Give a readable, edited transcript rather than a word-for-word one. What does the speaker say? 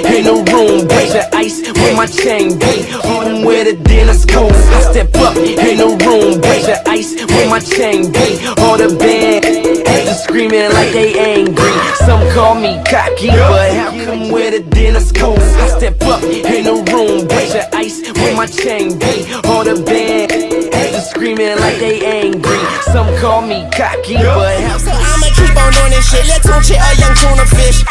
ain't no room. Break the ice with my chain beat. On where the dinner's cold. I step up, ain't no room. Break the ice with my chain beat. All the band just screaming like they angry. Some call me cocky, but how come where the dinner's cold? I step up, ain't no room. Break the ice with my chain beat. All the band just screaming like they angry. Some call me cocky, but how so I'ma keep on doing this shit. Let's on shit a young tuna fish.